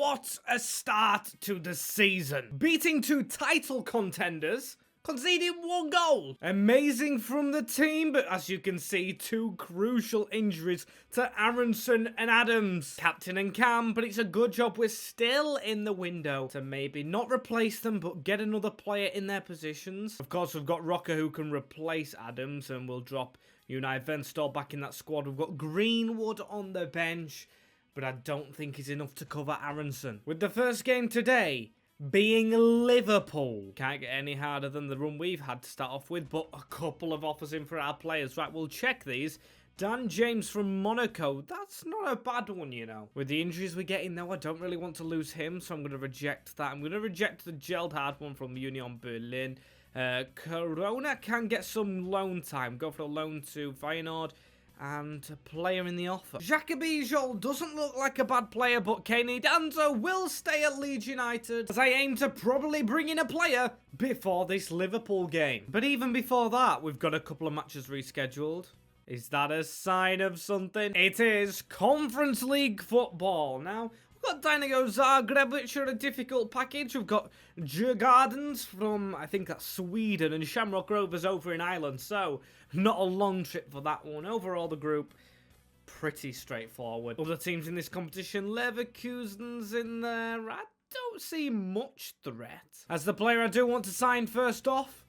What a start to the season. Beating two title contenders, conceding 1 goal. Amazing from the team, but as you can see, 2 crucial injuries to Aronson and Adams. Captain and Cam, but it's a good job we're still in the window to maybe not replace them, but get another player in their positions. Of course, we've got Rutter who can replace Adams, and we'll drop Unai Venstall back in that squad. We've got Greenwood on the bench, but I don't think he's enough to cover Aronson. With the first game today being Liverpool. Can't get any harder than the run we've had to start off with, but a couple of offers in for our players. Right, we'll check these. Dan James from Monaco. That's not a bad one, you know. With the injuries we're getting, though, I don't really want to lose him, so I'm going to reject that. I'm going to reject the gelled hard one from Union Berlin. Corona can get some loan time. Go for a loan to Feyenoord. And a player in the offer. Jacoby Joel doesn't look like a bad player, but Kenny Danzo will stay at Leeds United, as I aim to probably bring in a player before this Liverpool game. But even before that, we've got a couple of matches rescheduled. Is that a sign of something? It is Conference League football. Now, we've got Dynamo Zagreb, which are a difficult package. We've got Djurgårdens from, I think that's Sweden, and Shamrock Rovers over in Ireland. So, not a long trip for that one. Overall, the group, pretty straightforward. Other teams in this competition, Leverkusen's in there. I don't see much threat. As the player I do want to sign first off,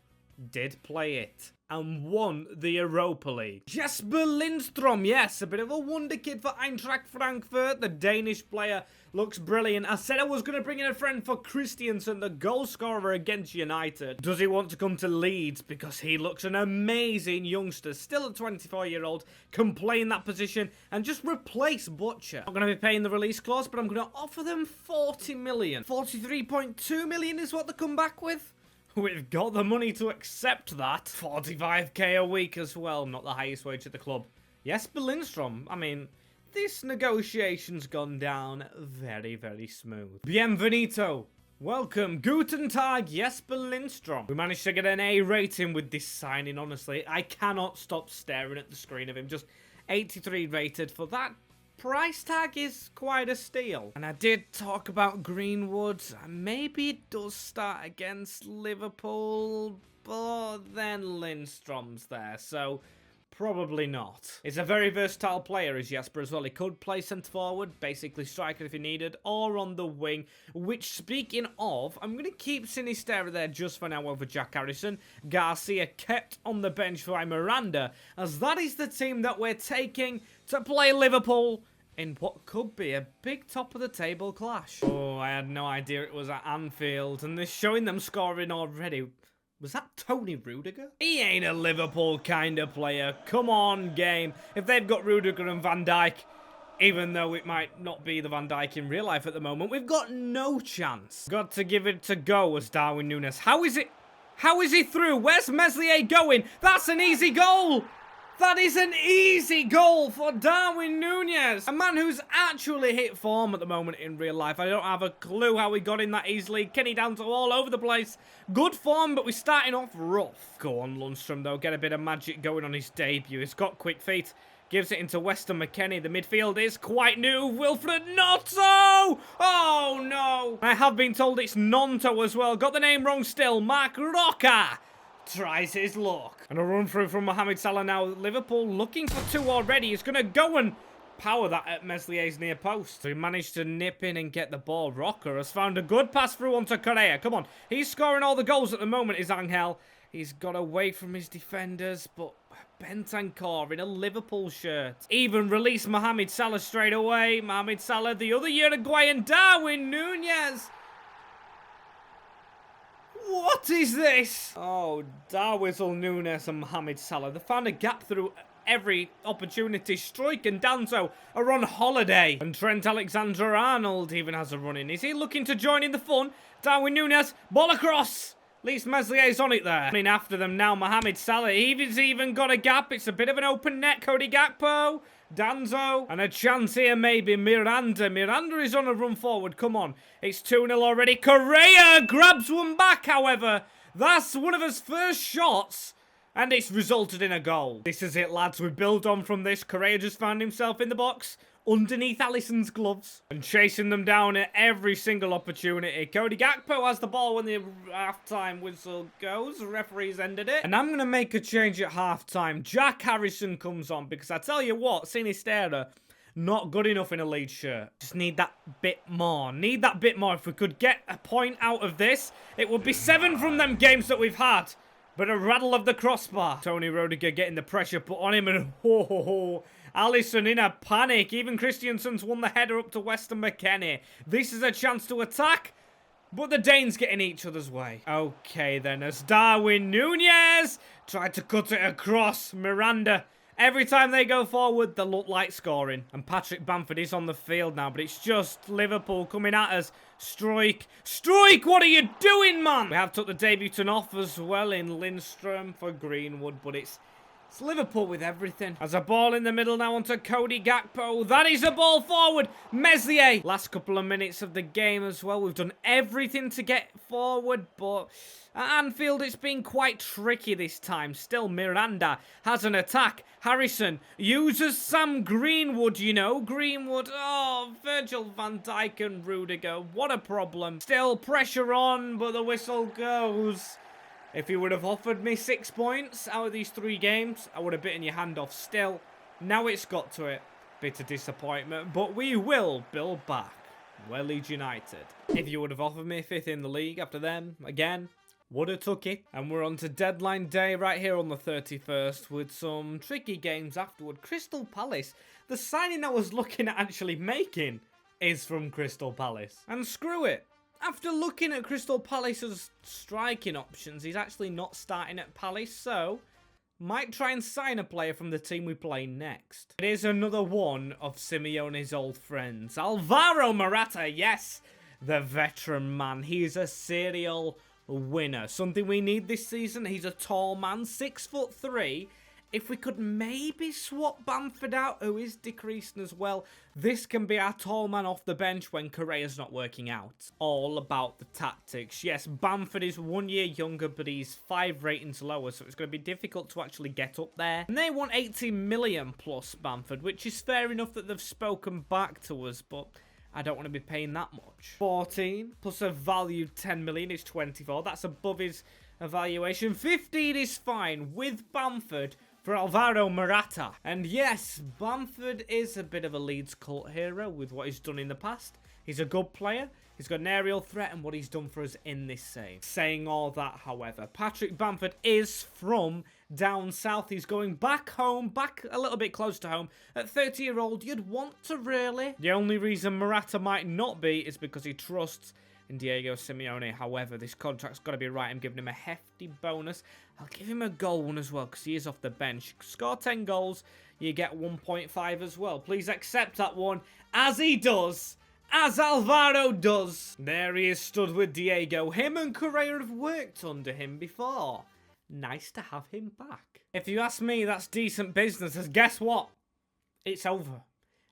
did play it and won the Europa League. Jesper Lindstrom, yes, a bit of a wonder kid for Eintracht Frankfurt. The Danish player looks brilliant. I said I was going to bring in a friend for Christiansen, the goal scorer against United. Does he want to come to Leeds? Because he looks an amazing youngster, still a 24-year-old, can play in that position and just replace Butcher. I'm going to be paying the release clause, but I'm going to offer them 40 million. 43.2 million is what they come back with. We've got the money to accept that. 45k a week as well, not the highest wage at the club. Yes, but Lindstrom, I mean, this negotiation's gone down very, very smooth. Bienvenido. Welcome. Guten Tag, Jesper Lindstrom. We managed to get an A rating with this signing, honestly. I cannot stop staring at the screen of him. Just 83 rated for that. Price tag is quite a steal. And I did talk about Greenwood. Maybe it does start against Liverpool, but then Lindstrom's there, so probably not. He's a very versatile player, is Jesper, as well. He could play centre-forward, basically striker if he needed, or on the wing, which, speaking of, I'm going to keep Sinisterra there just for now over Jack Harrison. Garcia kept on the bench for Miranda, as that is the team that we're taking to play Liverpool in what could be a big top-of-the-table clash. Oh, I had no idea it was at Anfield, and they're showing them scoring already. Was that Tony Rudiger? He ain't a Liverpool kind of player. Come on, game. If they've got Rudiger and Van Dijk, even though it might not be the Van Dijk in real life at the moment, we've got no chance. Got to give it to go as Darwin Núñez. How is it? How is he through? Where's Meslier going? That's an easy goal. That is an easy goal for Darwin Núñez. A man who's actually hit form at the moment in real life. I don't have a clue how he got in that easily. Kenny Danzo all over the place. Good form, but we're starting off rough. Go on, Lundstrom, though. Get a bit of magic going on his debut. He's got quick feet. Gives it into Weston McKennie. The midfield is quite new. Wilfred Gnonto! Oh, no. I have been told it's Gnonto as well. Got the name wrong still. Mark Roca tries his luck. And a run through from Mohamed Salah now. Liverpool looking for 2 already. He's going to go and power that at Meslier's near post. So he managed to nip in and get the ball. Rocker has found a good pass through onto Correa. Come on. He's scoring all the goals at the moment, is Angel. He's got away from his defenders, but Bentancur in a Liverpool shirt. Even released Mohamed Salah straight away. Mohamed Salah, the other Uruguayan, Darwin Núñez. What is this? Oh, Darwin Núñez and Mohamed Salah. They found a gap through every opportunity. Struijk and Danzo are on holiday. And Trent Alexander-Arnold even has a run in. Is he looking to join in the fun? Darwin Núñez, ball across. At least Meslier's on it there. Coming after them now, Mohamed Salah. He's even got a gap. It's a bit of an open net. Cody Gakpo. Danzo. And a chance here maybe. Miranda. Miranda is on a run forward. Come on. It's 2-0 already. Correa grabs one back, however. That's one of his first shots. And it's resulted in a goal. This is it, lads. We build on from this. Correa just found himself in the box. underneath Alisson's gloves and chasing them down at every single opportunity. Cody Gakpo has the ball when the half-time whistle goes. The referee's ended it. And I'm going to make a change at half-time. Jack Harrison comes on because I tell you what, Sinisterra, not good enough in a Leeds shirt. Just need that bit more. Need that bit more. If we could get a point out of this, it would be 7 from them games that we've had. But a rattle of the crossbar. Tony Rudiger getting the pressure put on him, and Alisson in a panic. Even Christiansen's won the header up to Weston McKennie. This is a chance to attack, but the Danes get in each other's way. Okay then, as Darwin Núñez tried to cut it across. Miranda, every time they go forward, they look like scoring. And Patrick Bamford is on the field now, but it's just Liverpool coming at us. Strike, what are you doing, man? We have took the debutant off as well in Lindstrom for Greenwood, but it's Liverpool with everything. As a ball in the middle now onto Cody Gakpo. That is a ball forward. Meslier. Last couple of minutes of the game as well. We've done everything to get forward, but at Anfield it's been quite tricky this time. Still, Miranda has an attack. Harrison uses Sam Greenwood, you know. Greenwood. Oh, Virgil van Dijk and Rudiger. What a problem. Still pressure on, but the whistle goes. If you would have offered me 6 points out of these 3 games, I would have bitten your hand off. Still, now it's got to it. Bitter disappointment, but we will build back. We're Leeds United. If you would have offered me 5th in the league after them, again, would have took it. And we're on to deadline day right here on the 31st with some tricky games afterward. Crystal Palace, the signing I was looking at actually making is from Crystal Palace. And screw it. After looking at Crystal Palace's striking options, he's actually not starting at Palace, so might try and sign a player from the team we play next. It is another one of Simeone's old friends. Alvaro Morata, yes, the veteran man. He is a serial winner. Something we need this season. He's a tall man, 6'3". If we could maybe swap Bamford out, who is decreasing as well, this can be our tall man off the bench when Correa's not working out. All about the tactics. Yes, Bamford is 1 year younger, but he's 5 ratings lower, so it's going to be difficult to actually get up there. And they want 80 million plus Bamford, which is fair enough that they've spoken back to us, but I don't want to be paying that much. 14 plus a valued 10 million is 24. That's above his evaluation. 15 is fine with Bamford for Alvaro Morata. And yes, Bamford is a bit of a Leeds cult hero with what he's done in the past. He's a good player. He's got an aerial threat and what he's done for us in this save. Saying all that, however, Patrick Bamford is from down south. He's going back home, back a little bit close to home. At 30-year-old, you'd want to really. The only reason Morata might not be is because he trusts in Diego Simeone. However, this contract's got to be right. I'm giving him a hefty bonus. I'll give him a goal one as well because he is off the bench. Score 10 goals, you get 1.5 as well. Please accept that one, as he does, as Alvaro does. There he is stood with Diego. Him and Correa have worked under him before. Nice to have him back. If you ask me, that's decent business, as guess what? It's over.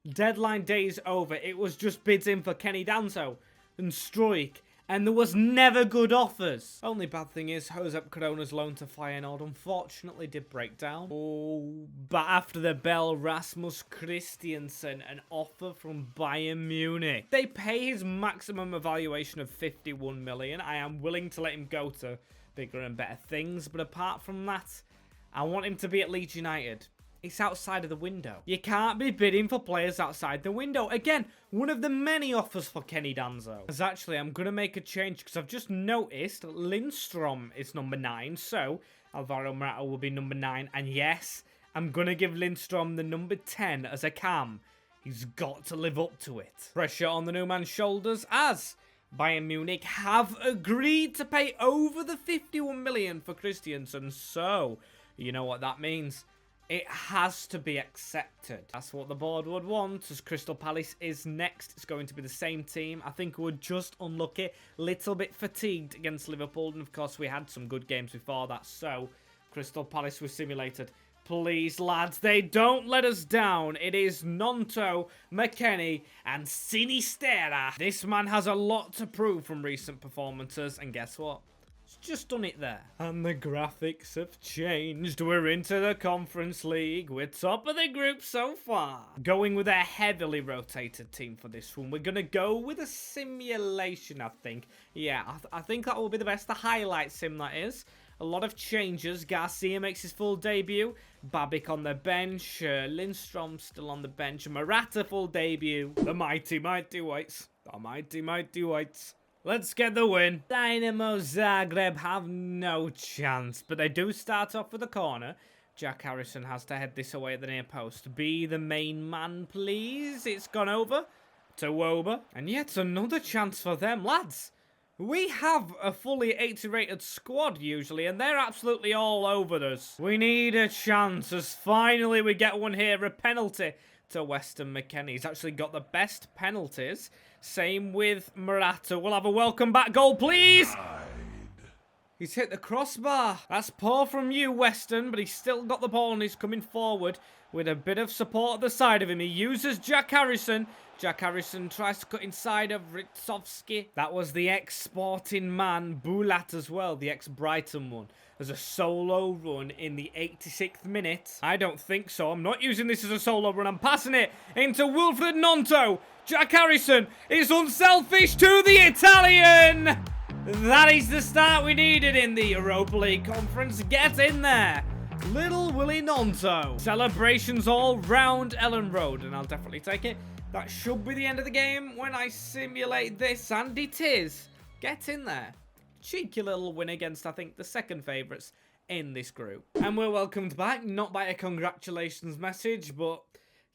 Deadline day is over. It was just bids in for Kenny Danso and Strike, and there was never good offers. Only bad thing is Josep Corona's loan to Feyenoord unfortunately did break down. Oh, but after the bell, Rasmus Christiansen, an offer from Bayern Munich. They pay his maximum evaluation of 51 million. I am willing to let him go to bigger and better things, but apart from that, I want him to be at Leeds United. It's outside of the window. You can't be bidding for players outside the window. Again, one of the many offers for Kenny Danso. As actually, I'm going to make a change because I've just noticed Lindstrom is number 9. So, Alvaro Morata will be number 9. And yes, I'm going to give Lindstrom the number 10 as a cam. He's got to live up to it. Pressure on the new man's shoulders as Bayern Munich have agreed to pay over the 51 million for Christiansen. So, you know what that means. It has to be accepted. That's what the board would want, as Crystal Palace is next. It's going to be the same team. I think we're just unlucky, little bit fatigued against Liverpool, and of course we had some good games before that, so Crystal Palace was simulated. Please, lads, they don't let us down. It is Gnoto, McKennie, and Sinisterra. This man has a lot to prove from recent performances, and guess what? It's just done it there. And the graphics have changed. We're into the Conference League. We're top of the group so far. Going with a heavily rotated team for this one. We're going to go with a simulation, I think. Yeah, I think that will be the best. The highlight sim, that is. A lot of changes. Garcia makes his full debut. Babic on the bench. Lindstrom still on the bench. Morata full debut. The mighty whites. The mighty whites. Let's get the win. Dynamo Zagreb have no chance, but they do start off with a corner. Jack Harrison has to head this away at the near post. Be the main man, please. It's gone over to Woba. And yet another chance for them, lads. We have a fully 80 rated squad usually, and they're absolutely all over us. We need a chance as finally we get one here. A penalty to Weston McKennie. He's actually got the best penalties. Same with Morata. We'll have a welcome back goal, please. He's hit the crossbar. That's poor from you, Weston, but he's still got the ball and he's coming forward with a bit of support at the side of him. He uses Jack Harrison. Jack Harrison tries to cut inside of Ritsovsky. That was the ex-Sporting man, Bulat as well, the ex-Brighton one. There's a solo run in the 86th minute. I don't think so. I'm not using this as a solo run. I'm passing it into Wilfred Gnonto. Jack Harrison is unselfish to the Italian. That is the start we needed in the Europa League conference. Get in there. Little Willy Gnonto. Celebrations all round Ellen Road, and I'll definitely take it. That should be the end of the game when I simulate this, and it is. Get in there. Cheeky little win against, I think, the second favourites in this group. And we're welcomed back, not by a congratulations message, but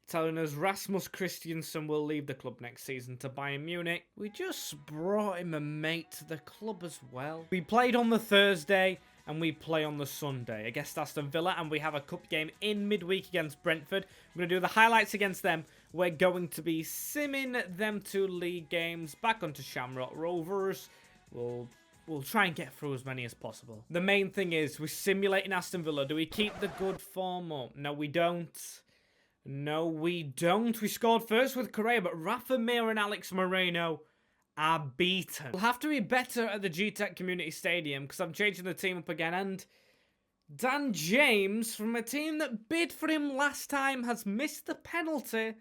telling us Rasmus Christiansen will leave the club next season to Bayern Munich. We just brought him a mate to the club as well. We played on the Thursday and we play on the Sunday against Aston Villa, and we have a cup game in midweek against Brentford. We're going to do the highlights against them. We're going to be simming them two league games back onto Shamrock Rovers. We'll try and get through as many as possible. The main thing is we're simulating Aston Villa. Do we keep the good form up? No, we don't. No, we don't. We scored first with Correa, but Rafa Mir and Alex Moreno are beaten. We'll have to be better at the GTEC Community Stadium because I'm changing the team up again. And Dan James, from a team that bid for him last time, has missed the penalty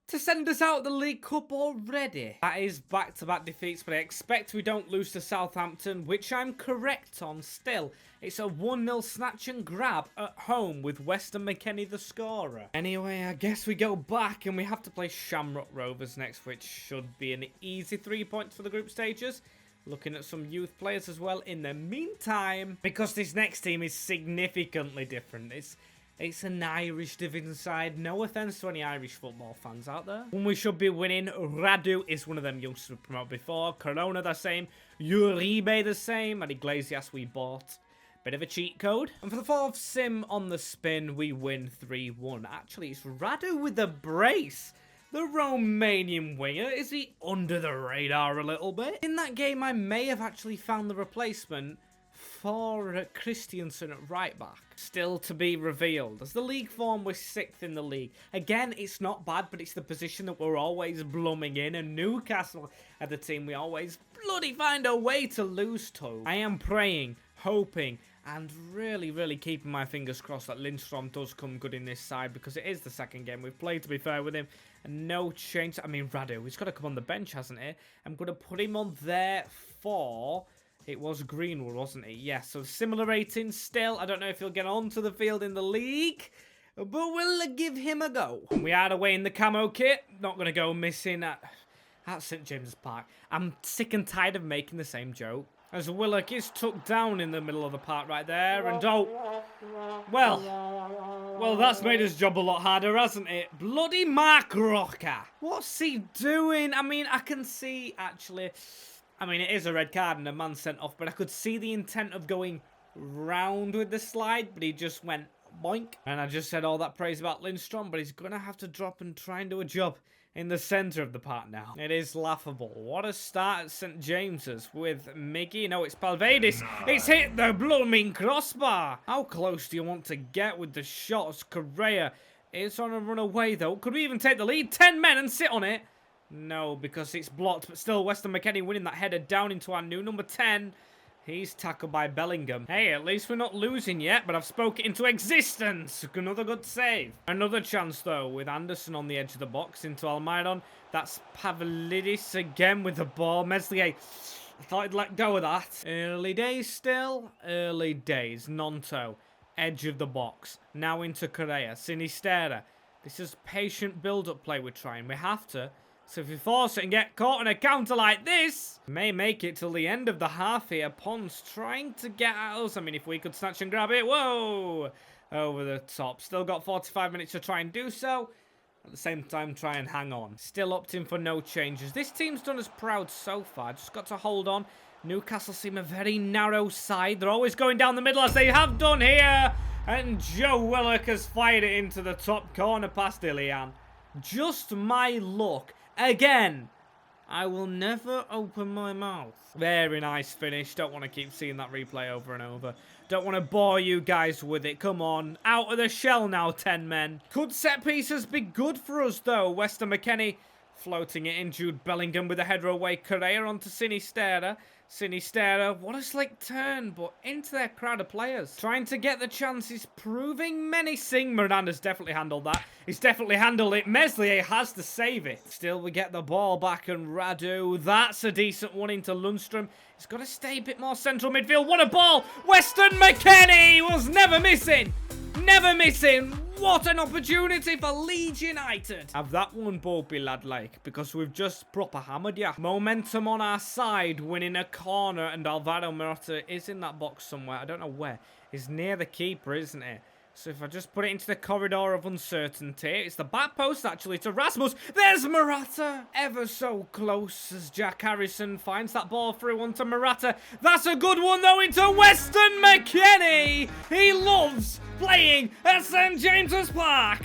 to send us out the League Cup already. That is back-to-back defeats, but I expect we don't lose to Southampton, which I'm correct on still. It's a 1-0 snatch and grab at home with Weston McKennie the scorer. Anyway, I guess we go back and we have to play Shamrock Rovers next, which should be an easy 3 points for the group stages. Looking at some youth players as well in the meantime, because this next team is significantly different. It's an Irish division side. No offence to any Irish football fans out there. When we should be winning, Radu is one of them youngsters we promoted before. Corona the same. Uribe the same. And Iglesias we bought. Bit of a cheat code. And for the fourth sim on the spin, we win 3-1. Actually, it's Radu with the brace. The Romanian winger. Is he under the radar a little bit? In that game, I may have actually found the replacement for Christiansen at right back. Still to be revealed. As the league form, we're 6th in the league. Again, it's not bad, but it's the position that we're always blooming in. And Newcastle are the team we always bloody find a way to lose to. I am praying, hoping, and really keeping my fingers crossed that Lindstrom does come good in this side, because it is the second game we've played, to be fair with him. And no change. I mean, Radu, he's got to come on the bench, hasn't he? I'm going to put him on there for... It was Greenwood, wasn't it? Yes, so similar rating still. I don't know if he'll get onto the field in the league, but we'll give him a go. And we are away in the camo kit. Not going to go missing at St James's Park. I'm sick and tired of making the same joke. As Willock is tucked down in the middle of the park right there. And oh, well, that's made his job a lot harder, hasn't it? Bloody Mark Rocker. What's he doing? I mean, I can see, actually... I mean, it is a red card and a man sent off, but I could see the intent of going round with the slide, but he just went boink. And I just said all that praise about Lindstrom, but he's going to have to drop and try and do a job in the centre of the park now. It is laughable. What a start at St James's with Miggy. No, it's Palvedis. It's hit the blooming crossbar. How close do you want to get with the shots? Correa is on a run away, though. Could we even take the lead? 10 men and sit on it? No, because it's blocked, but still Weston McKennie winning that header down into our new number 10. He's tackled by Bellingham. Hey, at least we're not losing yet, but I've spoken into existence. Another good save. Another chance, though, with Anderson on the edge of the box into Almiron. That's Pavlidis again with the ball. Meslier, I thought he'd let go of that. Early days still. Early days. Gnonto, edge of the box. Now into Correa. Sinisterra. This is patient build-up play we're trying. We have to. So if we force it and get caught on a counter like this, we may make it till the end of the half here. Pons trying to get at us. I mean, if we could snatch and grab it. Whoa! Over the top. Still got 45 minutes to try and do so. At the same time, try and hang on. Still opting for no changes. This team's done us proud so far. Just got to hold on. Newcastle seem a very narrow side. They're always going down the middle as they have done here. And Joe Willock has fired it into the top corner past Ilian. Just my luck. Again, I will never open my mouth. Very nice finish. Don't want to keep seeing that replay over and over. Don't want to bore you guys with it. Come on. Out of the shell now, 10 men. Could set pieces be good for us, though? Weston McKennie floating it in. Jude Bellingham with a header away. Correa onto Sinisterra. Sinisterra, what a slick turn, but into their crowd of players. Trying to get the chances, proving menacing. Miranda's definitely handled that. He's definitely handled it. Meslier has to save it. Still, we get the ball back, and Radu, that's a decent one into Lundstrom. He's got to stay a bit more central midfield. What a ball! Weston McKennie was never missing. Never missing. What an opportunity for Leeds United. Have that one, Bobby, lad-like, because we've just proper hammered ya. Momentum on our side, winning a corner, and Alvaro Morata is in that box somewhere. I don't know where. He's near the keeper, isn't he? So if I just put it into the corridor of uncertainty, it's the back post, actually, to Rasmus. There's Morata. Ever so close as Jack Harrison finds that ball through onto Morata. That's a good one, though, into Weston McKennie. He loves playing at St. James's Park.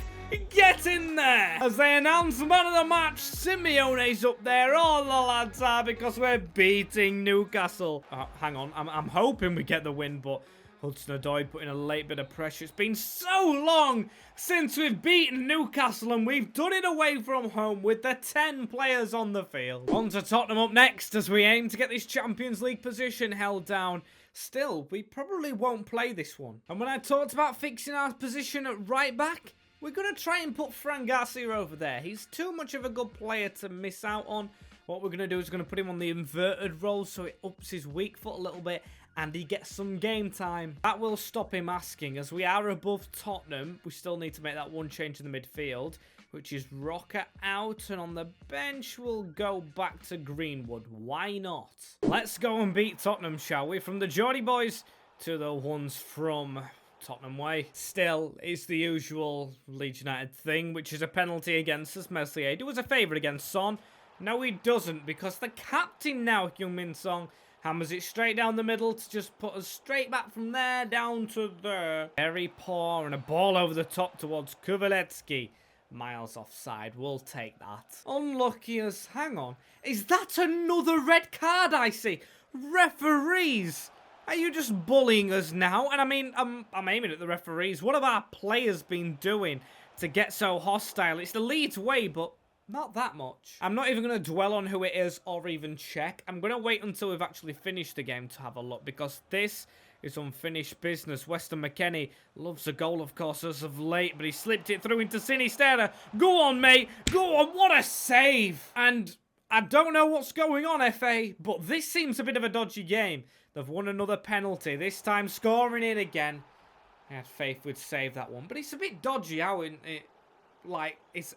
Get in there. As they announce man of the match, Simeone's up there. All the lads are, because we're beating Newcastle. Hang on. I'm hoping we get the win, but Hudson-Odoi putting a late bit of pressure. It's been so long since we've beaten Newcastle, and we've done it away from home with the 10 players on the field. On to Tottenham up next as we aim to get this Champions League position held down. Still, we probably won't play this one. And when I talked about fixing our position at right back, we're going to try and put Fran Garcia over there. He's too much of a good player to miss out on. What we're going to do is we're going to put him on the inverted role so it ups his weak foot a little bit and he gets some game time. That will stop him asking. As we are above Tottenham, we still need to make that one change in the midfield, which is Rocker out, and on the bench we'll go back to Greenwood. Why not? Let's go and beat Tottenham, shall we? From the Geordie boys to the ones from Tottenham way. Still, it's the usual Leeds United thing, which is a penalty against us. Meslier do us a favour against Son. No, he doesn't, because the captain now, Heung-min Son, hammers it straight down the middle to just put us straight back from there down to there. Very poor, and a ball over the top towards Kuvaletsky. Miles offside. We'll take that. Unlucky as... Hang on. Is that another red card I see? Referees! Are you just bullying us now? And I mean, I'm aiming at the referees. What have our players been doing to get so hostile? It's the Leeds way, but not that much. I'm not even going to dwell on who it is or even check. I'm going to wait until we've actually finished the game to have a look, because this is unfinished business. Weston McKennie loves a goal, of course, as of late, but he slipped it through into Sinisterra. Go on, mate. Go on. What a save. And I don't know what's going on, FA, but this seems a bit of a dodgy game. They've won another penalty, this time scoring it again. I had faith we'd save that one, but it's a bit dodgy how it like, it's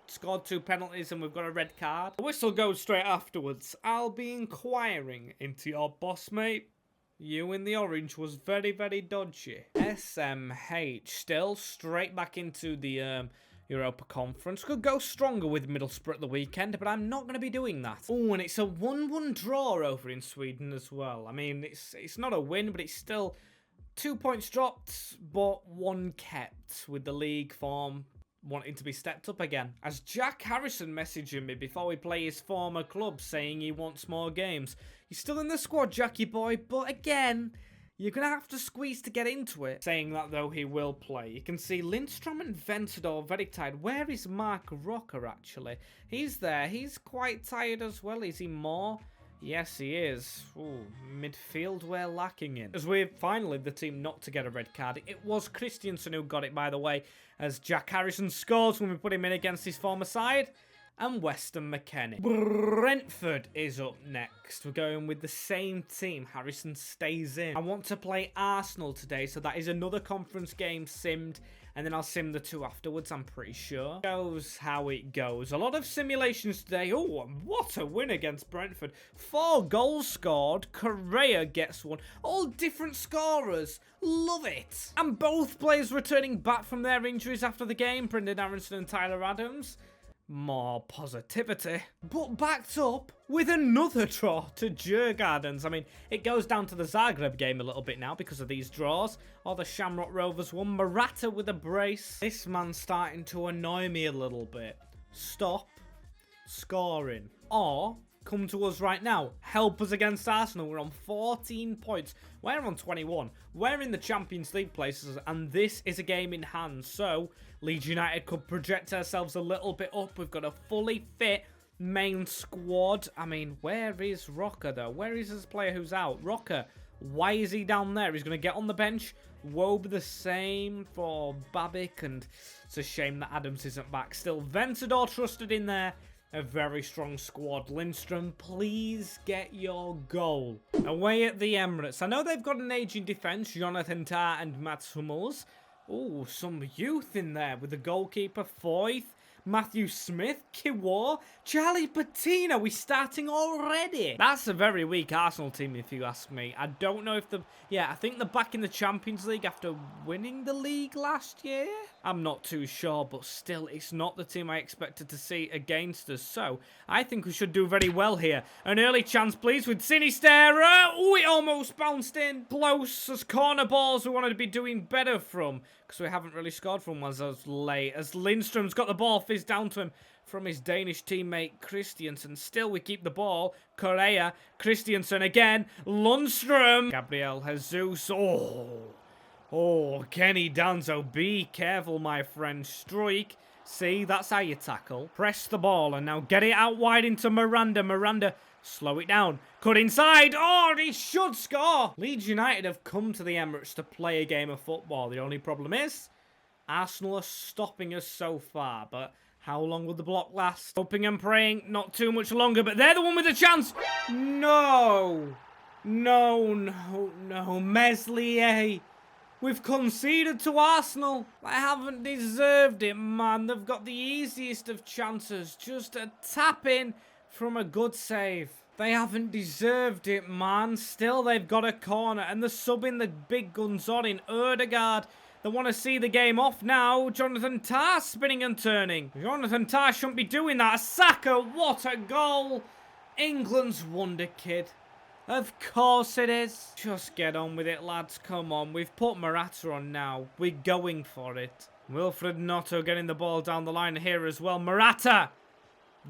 scored 2 penalties and we've got a red card. The whistle goes straight afterwards. I'll be inquiring into your boss, mate. You in the orange was very, very dodgy. SMH still straight back into the Europa Conference. Could go stronger with Middlesbrough at the weekend, but I'm not going to be doing that. Oh, and it's a 1-1 draw over in Sweden as well. I mean, it's not a win, but it's still 2 points dropped, but 1 kept, with the league form wanting to be stepped up again. As Jack Harrison messaging me before we play his former club, saying he wants more games. He's still in the squad, Jackie boy, but again, you're going to have to squeeze to get into it. Saying that, though, he will play. You can see Lindstrom and Ventador very tired. Where is Mark Rocker, actually? He's there. He's quite tired as well. Is he more? Yes, he is. Ooh, midfield we're lacking in. As we're finally the team not to get a red card. It was Christiansen who got it, by the way, as Jack Harrison scores when we put him in against his former side. And Weston McKennie. Brentford is up next. We're going with the same team. Harrison stays in. I want to play Arsenal today, so that is another conference game simmed. And then I'll sim the 2 afterwards, I'm pretty sure. Shows how it goes. A lot of simulations today. Oh, what a win against Brentford. 4 goals scored. Correa gets 1. All different scorers. Love it. And both players returning back from their injuries after the game. Brendan Aronson and Tyler Adams. More positivity. But backed up with another draw to Djurgårdens. I mean, it goes down to the Zagreb game a little bit now because of these draws. Or the Shamrock Rovers won. Morata with a brace. This man's starting to annoy me a little bit. Stop scoring. Or come to us right now. Help us against Arsenal. We're on 14 points. We're on 21. We're in the Champions League places, and this is a game in hand. So, Leeds United could project ourselves a little bit up. We've got a fully fit main squad. I mean, where is Rocker, though? Where is this player who's out? Rocker, why is he down there? He's going to get on the bench. Wobe the same for Babic, and it's a shame that Adams isn't back. Still, Ventador trusted in there. A very strong squad. Lindstrom, please get your goal. Away at the Emirates. I know they've got an aging defence. Jonathan Tah and Mats Hummels. Oh, some youth in there with the goalkeeper, Foyth, Matthew Smith, Kiwar, Charlie Patino. We're starting already. That's a very weak Arsenal team, if you ask me. I don't know if the... Yeah, I think they're back in the Champions League after winning the league last year. I'm not too sure, but still, it's not the team I expected to see against us. So, I think we should do very well here. An early chance, please, with Sinistera. Oh, it almost bounced in. Close as corner balls we wanted to be doing better from, because we haven't really scored from ones as late. As Lindstrom's got the ball fizzed down to him from his Danish teammate Christiansen. Still, we keep the ball. Correa, Christiansen again. Lundstrom. Gabriel Jesus. Oh, Kenny Danzo. Be careful, my friend. Strike. See, that's how you tackle. Press the ball and now get it out wide into Miranda. Miranda, slow it down. Cut inside. Oh, he should score. Leeds United have come to the Emirates to play a game of football. The only problem is Arsenal are stopping us so far, but how long will the block last? Hoping and praying, not too much longer, but they're the one with the chance. No. Meslier. We've conceded to Arsenal. I haven't deserved it, man. They've got the easiest of chances. Just a tap in from a good save. They haven't deserved it, man. Still, they've got a corner, and they're subbing the big guns on in Ødegaard. They want to see the game off now. Jonathan Tah spinning and turning. Jonathan Tah shouldn't be doing that. Saka, what a goal. England's wonder kid. Of course it is. Just get on with it, lads. Come on. We've put Morata on now. We're going for it. Wilfred Gnonto getting the ball down the line here as well. Morata.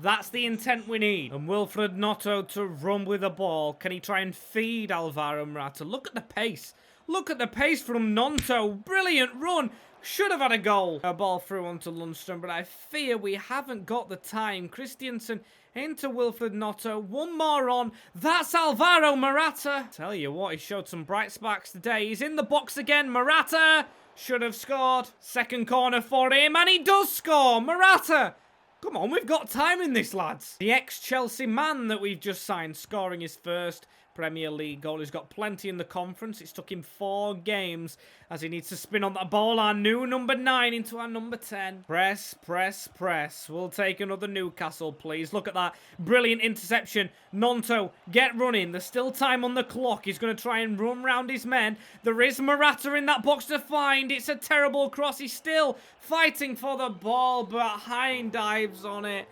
That's the intent we need. And Wilfred Gnonto to run with the ball. Can he try and feed Alvaro Morata? Look at the pace. Look at the pace from Gnonto. Brilliant run. Should have had a goal. A ball through onto Lundstrom, but I fear we haven't got the time. Christiansen into Wilfred Gnonto. One more on. That's Alvaro Morata. Tell you what, he showed some bright sparks today. He's in the box again. Morata should have scored. Second corner for him, and he does score. Morata. Come on, we've got time in this, lads. The ex-Chelsea man that we've just signed, scoring his first Premier League goal. He's got plenty in the conference. It's took him 4 games as he needs to spin on that ball. Our new number 9 into our number 10. Press, press, press. We'll take another Newcastle, please. Look at that. Brilliant interception. Gnonto, get running. There's still time on the clock. He's going to try and run round his men. There is Morata in that box to find. It's a terrible cross. He's still fighting for the ball, but Hind dives on it.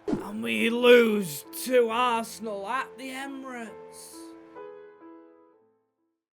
And we lose to Arsenal at the Emirates.